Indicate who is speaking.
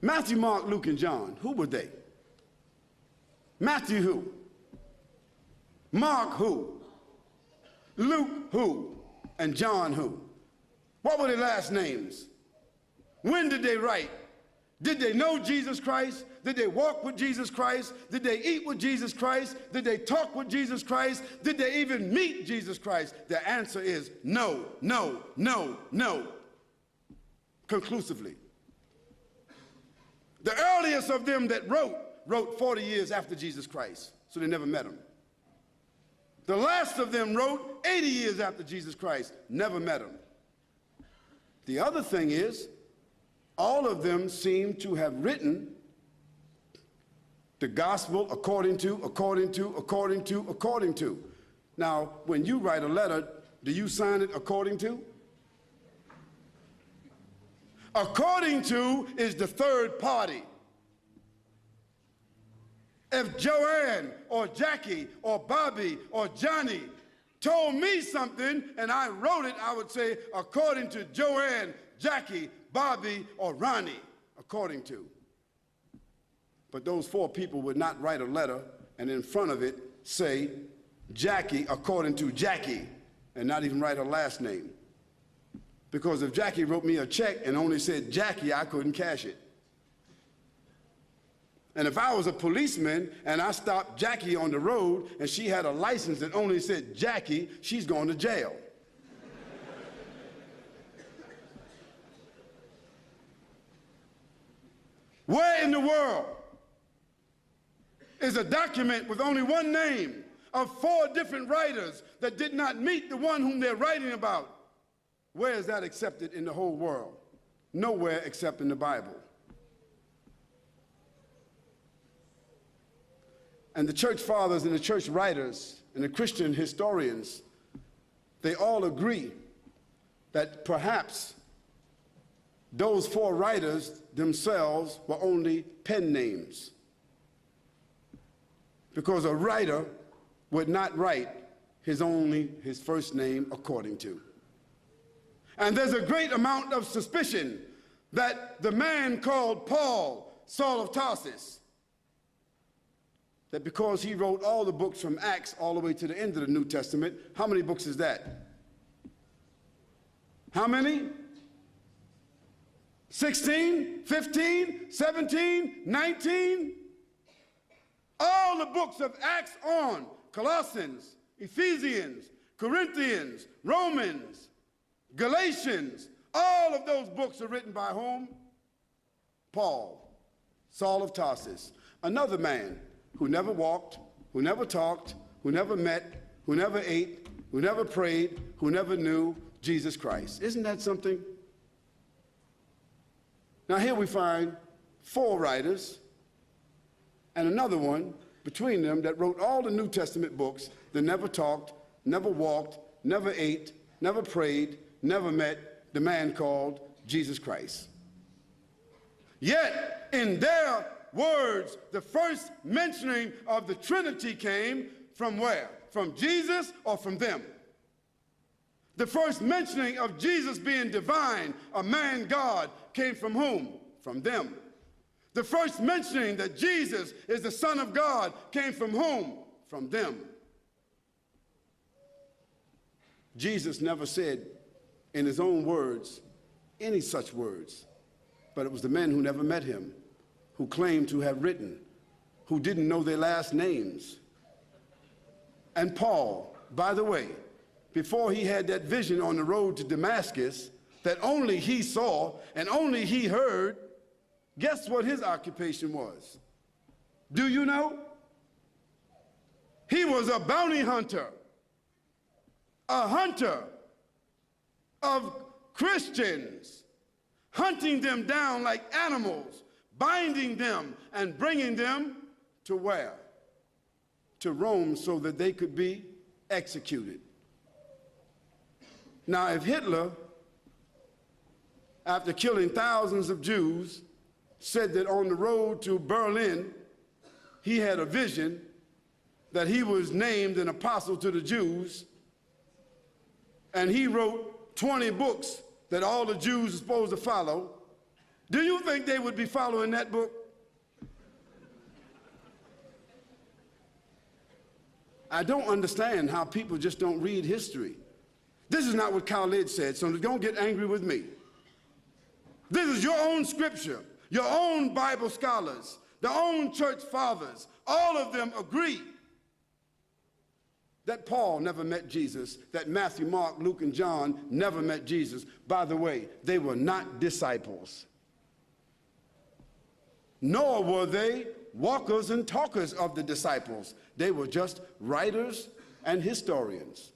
Speaker 1: Matthew, Mark, Luke, and John, who were they? Matthew who? Mark who? Luke who? And John who? What were their last names? When did they write? Did they know Jesus Christ? Did they walk with Jesus Christ? Did they eat with Jesus Christ? Did they talk with Jesus Christ? Did they even meet Jesus Christ? The answer is no, no, no, no. Conclusively. The earliest of them that wrote 40 years after Jesus Christ, so they never met him. The last of them wrote 80 years after Jesus Christ, never met him. The other thing is, all of them seem to have written the gospel according to. Now, when you write a letter, do you sign it according to? According to is the third party. If Joanne or Jackie or Bobby or Johnny told me something and I wrote it, I would say according to Joanne, Jackie, Bobby, or Ronnie, according to. But those four people would not write a letter and in front of it say Jackie according to Jackie and not even write her last name. Because if Jackie wrote me a check and only said Jackie, I couldn't cash it. And if I was a policeman and I stopped Jackie on the road and she had a license that only said Jackie, she's going to jail. Where in the world is a document with only one name of four different writers that did not meet the one whom they're writing about? Where is that accepted in the whole world? Nowhere except in the Bible. And the church fathers and the church writers and the Christian historians, they all agree that perhaps those four writers themselves were only pen names. Because a writer would not write his first name according to. And there's a great amount of suspicion that the man called Paul, Saul of Tarsus, that because he wrote all the books from Acts all the way to the end of the New Testament, how many books is that? How many? 16, 15, 17, 19? All the books of Acts on, Colossians, Ephesians, Corinthians, Romans, Galatians, all of those books are written by whom? Paul, Saul of Tarsus, another man who never walked, who never talked, who never met, who never ate, who never prayed, who never knew Jesus Christ. Isn't that something? Now here we find four writers and another one between them that wrote all the New Testament books that never talked, never walked, never ate, never prayed, never met the man called Jesus Christ. Yet in their words, the first mentioning of the Trinity came from where? From Jesus or from them? The first mentioning of Jesus being divine, a man God, came from whom? From them. The first mentioning that Jesus is the Son of God came from whom? From them. Jesus never said in his own words any such words, but it was the men who never met him, who claimed to have written, who didn't know their last names. And Paul, by the way, before he had that vision on the road to Damascus that only he saw and only he heard, guess what his occupation was? Do you know? He was a bounty hunter, a hunter of Christians, hunting them down like animals, binding them and bringing them to where? To Rome so that they could be executed. Now, if Hitler, after killing thousands of Jews, said that on the road to Berlin, he had a vision that he was named an apostle to the Jews, and he wrote 20 books that all the Jews are supposed to follow, Do you think they would be following that book? I don't understand how people just don't read history. This is not what Khalid said, so don't get angry with me. This is your own scripture, your own Bible scholars, their own church fathers. All of them agree that Paul never met Jesus, that Matthew, Mark, Luke, and John never met Jesus. By the way, they were not disciples. Nor were they walkers and talkers of the disciples. They were just writers and historians.